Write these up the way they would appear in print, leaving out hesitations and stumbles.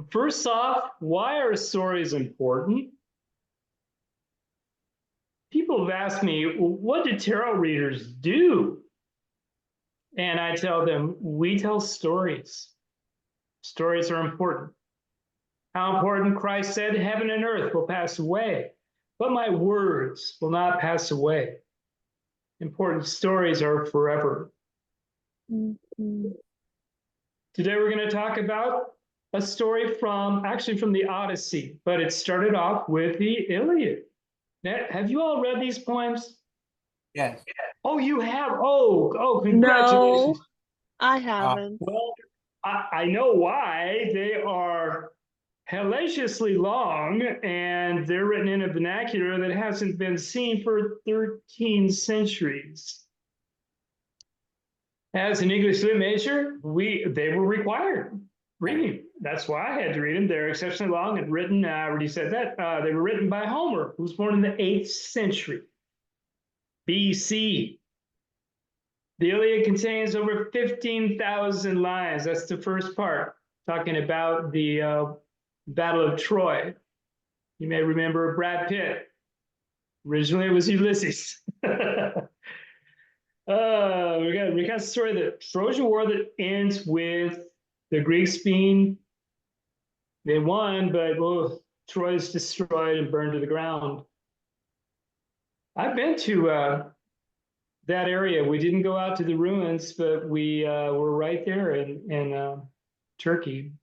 First off, why are stories important? People have asked me, what do tarot readers do? And I tell them, we tell stories. Stories are important. How important? Christ said, heaven and earth will pass away, but my words will not pass away. Important stories are forever. Mm-hmm. Today we're going to talk about a story from the Odyssey, but it started off with the Iliad. Now, have you all read these poems? Yes. Oh, you have? Oh, No, congratulations. I haven't. Well, I know why. They are hellaciously long, and they're written in a vernacular that hasn't been seen for 13 centuries. As an English lit major, they were required reading. That's why I had to read them. They're exceptionally long and written. I already said that. They were written by Homer, who was born in the 8th century BC. The Iliad contains over 15,000 lines. That's the first part, talking about the Battle of Troy. You may remember Brad Pitt. Originally, it was Ulysses. We got a story, the Trojan War, that ends with the Greeks they won, but Troy's destroyed and burned to the ground. I've been to that area. We didn't go out to the ruins, but we were right there in Turkey.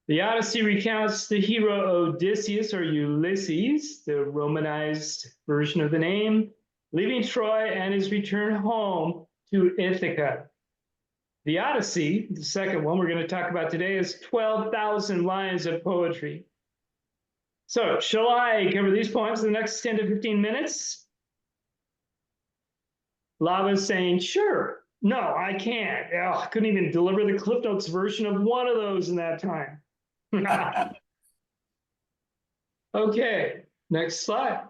The Odyssey recounts the hero Odysseus, or Ulysses, the Romanized version of the name, leaving Troy and his return home to Ithaca. The Odyssey, the second one we're going to talk about today, is 12,000 lines of poetry. So, shall I cover these poems in the next 10 to 15 minutes? Lava's saying, sure. No, I can't. Oh, I couldn't even deliver the Cliff Notes version of one of those in that time. Okay, next slide.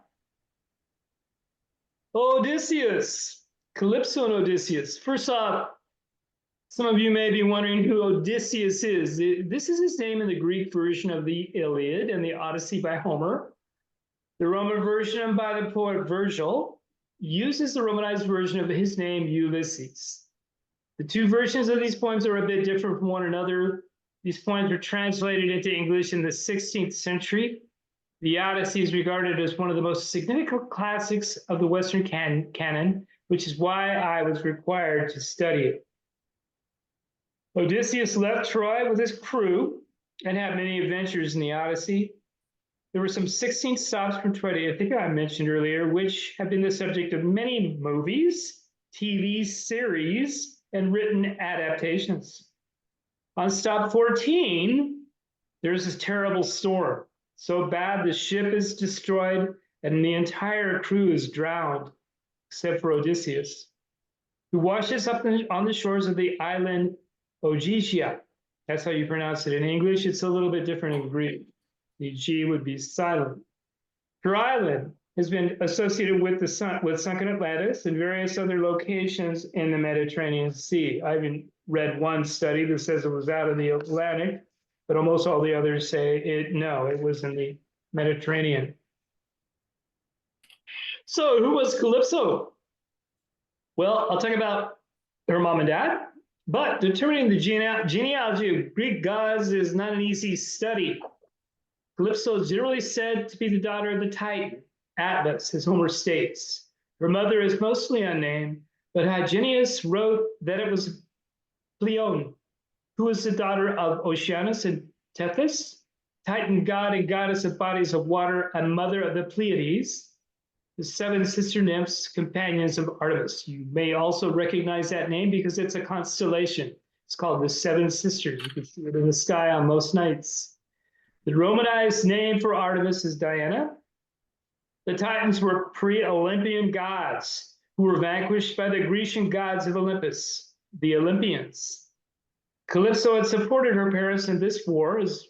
Odysseus, Calypso and Odysseus. First off, some of you may be wondering who Odysseus is. This is his name in the Greek version of the Iliad and the Odyssey by Homer. The Roman version by the poet Virgil uses the Romanized version of his name, Ulysses. The two versions of these poems are a bit different from one another. These poems were translated into English in the 16th century. The Odyssey is regarded as one of the most significant classics of the Western canon, which is why I was required to study it. Odysseus left Troy with his crew and had many adventures in the Odyssey. There were some 16 stops from Troy to Ithaca, I mentioned earlier, which have been the subject of many movies, TV series, and written adaptations. On stop 14, there's this terrible storm. So bad the ship is destroyed and the entire crew is drowned, except for Odysseus, who washes up on the shores of the island Ogygia. That's how you pronounce it in English. It's a little bit different in Greek. The G would be silent. Her island has been associated with sunken Atlantis and various other locations in the Mediterranean Sea. I even read one study that says it was out of the Atlantic, but almost all the others say no, it was in the Mediterranean. So who was Calypso? Well, I'll talk about her mom and dad, but determining the genealogy of Greek gods is not an easy study. Calypso is generally said to be the daughter of the Titan, Atlas, as Homer states. Her mother is mostly unnamed, but Hyginus wrote that it was Pleione, who was the daughter of Oceanus and Tethys, Titan god and goddess of bodies of water, and mother of the Pleiades, the 7 sister nymphs, companions of Artemis. You may also recognize that name because it's a constellation. It's called the 7 Sisters. You can see it in the sky on most nights. The Romanized name for Artemis is Diana. The Titans were pre-Olympian gods who were vanquished by the Grecian gods of Olympus, the Olympians. Calypso had supported her parents in this war, as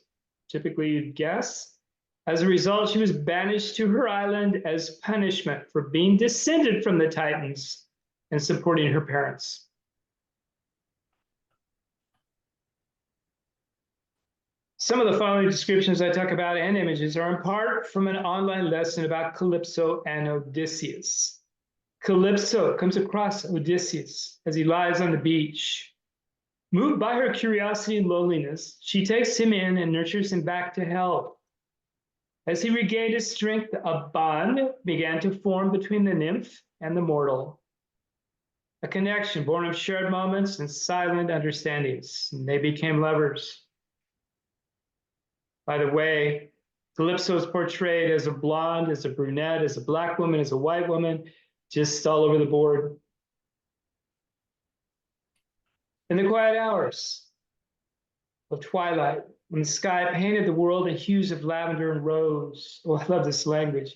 typically you'd guess. As a result, she was banished to her island as punishment for being descended from the Titans and supporting her parents. Some of the following descriptions I talk about and images are in part from an online lesson about Calypso and Odysseus. Calypso comes across Odysseus as he lies on the beach. Moved by her curiosity and loneliness, she takes him in and nurtures him back to health. As he regained his strength, a bond began to form between the nymph and the mortal. A connection born of shared moments and silent understandings. And they became lovers. By the way, Calypso is portrayed as a blonde, as a brunette, as a black woman, as a white woman, just all over the board. In the quiet hours of twilight, when the sky painted the world in hues of lavender and rose, oh, I love this language,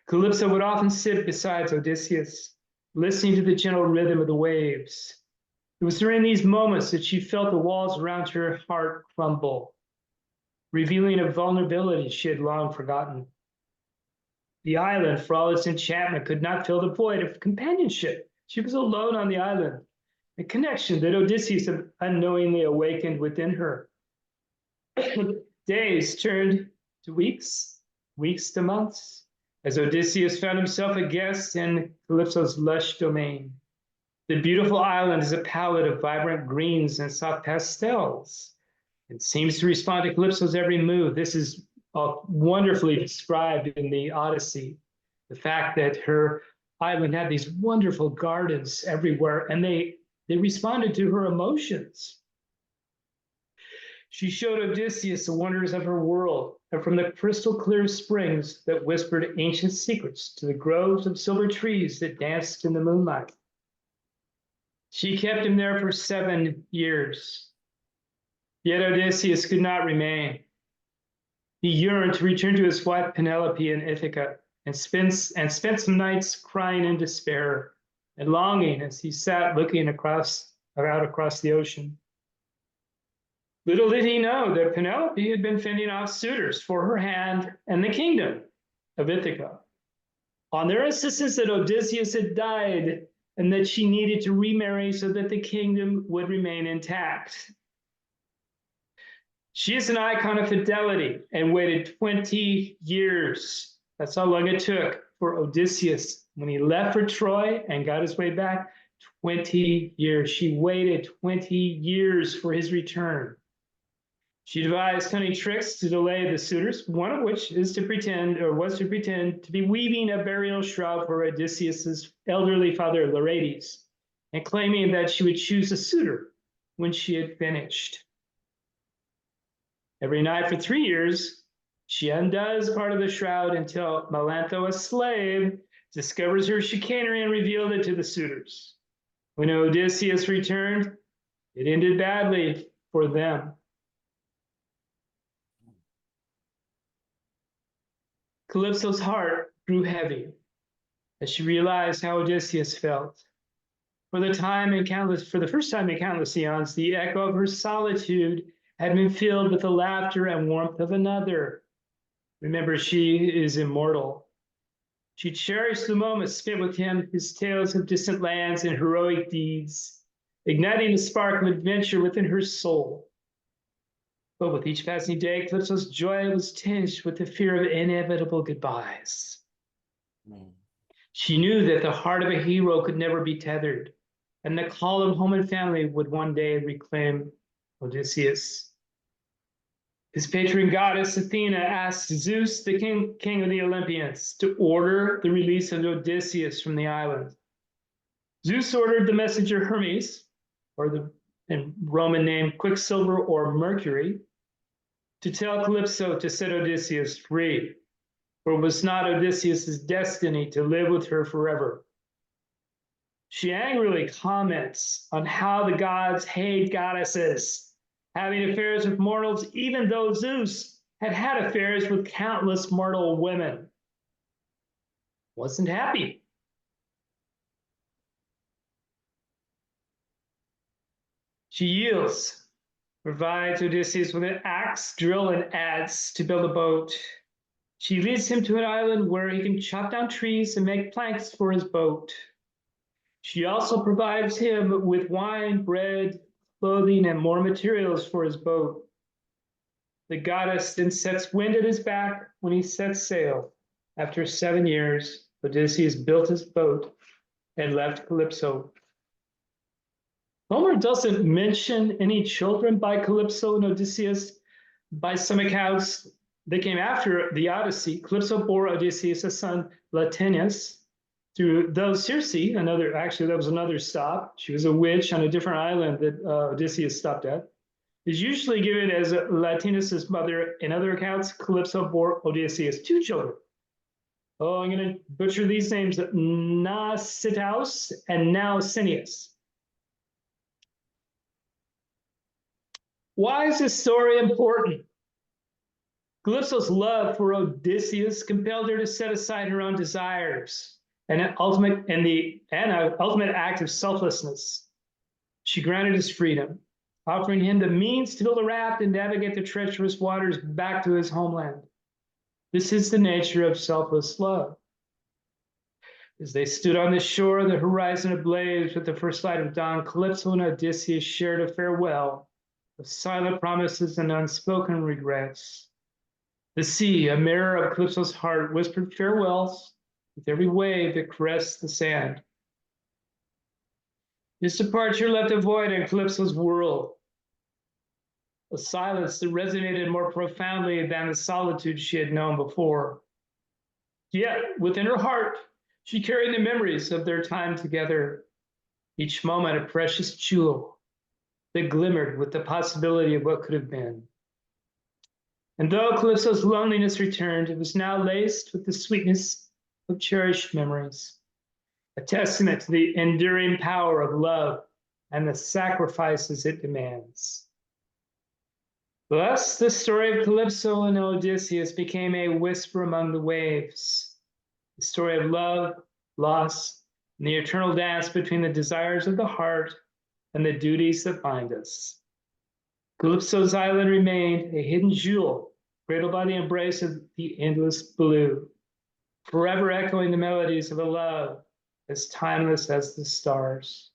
Calypso would often sit beside Odysseus, listening to the gentle rhythm of the waves. It was during these moments that she felt the walls around her heart crumble, revealing a vulnerability she had long forgotten. The island, for all its enchantment, could not fill the void of companionship. She was alone on the island, a connection that Odysseus had unknowingly awakened within her. Days turned to weeks, weeks to months, as Odysseus found himself a guest in Calypso's lush domain. The beautiful island is a palette of vibrant greens and soft pastels. It seems to respond to Calypso's every move. This is wonderfully described in the Odyssey. The fact that her island had these wonderful gardens everywhere, and they responded to her emotions. She showed Odysseus the wonders of her world, and from the crystal clear springs that whispered ancient secrets to the groves of silver trees that danced in the moonlight. She kept him there for 7 years. Yet Odysseus could not remain. He yearned to return to his wife Penelope in Ithaca and spent some nights crying in despair and longing as he sat looking out across the ocean. Little did he know that Penelope had been fending off suitors for her hand and the kingdom of Ithaca. On their insistence that Odysseus had died and that she needed to remarry so that the kingdom would remain intact. She is an icon of fidelity and waited 20 years. That's how long it took for Odysseus when he left for Troy and got his way back. 20 years. She waited 20 years for his return. She devised cunning tricks to delay the suitors, one of which was to pretend to be weaving a burial shroud for Odysseus's elderly father, Laertes, and claiming that she would choose a suitor when she had finished. Every night for 3 years, she undoes part of the shroud until Melantho, a slave, discovers her chicanery and revealed it to the suitors. When Odysseus returned, it ended badly for them. Calypso's heart grew heavy as she realized how Odysseus felt. For the first time in countless eons, the echo of her solitude had been filled with the laughter and warmth of another. Remember, she is immortal. She cherished the moments spent with him, his tales of distant lands and heroic deeds, igniting a spark of adventure within her soul. But with each passing day, Calypso's joy was tinged with the fear of inevitable goodbyes. She knew that the heart of a hero could never be tethered, and the call of home and family would one day reclaim Odysseus. His patron goddess Athena asked Zeus, the king of the Olympians, to order the release of Odysseus from the island. Zeus ordered the messenger Hermes, or the Roman name Quicksilver or Mercury, to tell Calypso to set Odysseus free, for it was not Odysseus' destiny to live with her forever. She angrily comments on how the gods hate goddesses, having affairs with mortals, even though Zeus had had affairs with countless mortal women. Wasn't happy. She yields, provides Odysseus with an axe, drill, and adze to build a boat. She leads him to an island where he can chop down trees and make planks for his boat. She also provides him with wine, bread, clothing, and more materials for his boat. The goddess then sets wind at his back when he sets sail. After 7 years, Odysseus built his boat and left Calypso. Homer doesn't mention any children by Calypso and Odysseus. By some accounts, they came after the Odyssey. Calypso bore Odysseus a son, Latinus, though Circe, that was another stop. She was a witch on a different island that Odysseus stopped at. Is usually given as Latinus's mother. In other accounts, Calypso bore Odysseus 2 children. Oh, I'm going to butcher these names: Nausitaus and Nausinous. Why is this story important? Calypso's love for Odysseus compelled her to set aside her own desires and an ultimate act of selflessness. She granted his freedom, offering him the means to build a raft and navigate the treacherous waters back to his homeland. This is the nature of selfless love. As they stood on the shore, the horizon ablaze with the first light of dawn, Calypso and Odysseus shared a farewell of silent promises and unspoken regrets. The sea, a mirror of Calypso's heart, whispered farewells with every wave that caressed the sand. This departure left a void in Calypso's world, a silence that resonated more profoundly than the solitude she had known before. Yet, within her heart, she carried the memories of their time together, each moment a precious jewel that glimmered with the possibility of what could have been. And though Calypso's loneliness returned, it was now laced with the sweetness of cherished memories, a testament to the enduring power of love and the sacrifices it demands. Thus, the story of Calypso and Odysseus became a whisper among the waves, the story of love, loss, and the eternal dance between the desires of the heart and the duties that bind us. Calypso's island remained a hidden jewel, cradled by the embrace of the endless blue, forever echoing the melodies of a love as timeless as the stars.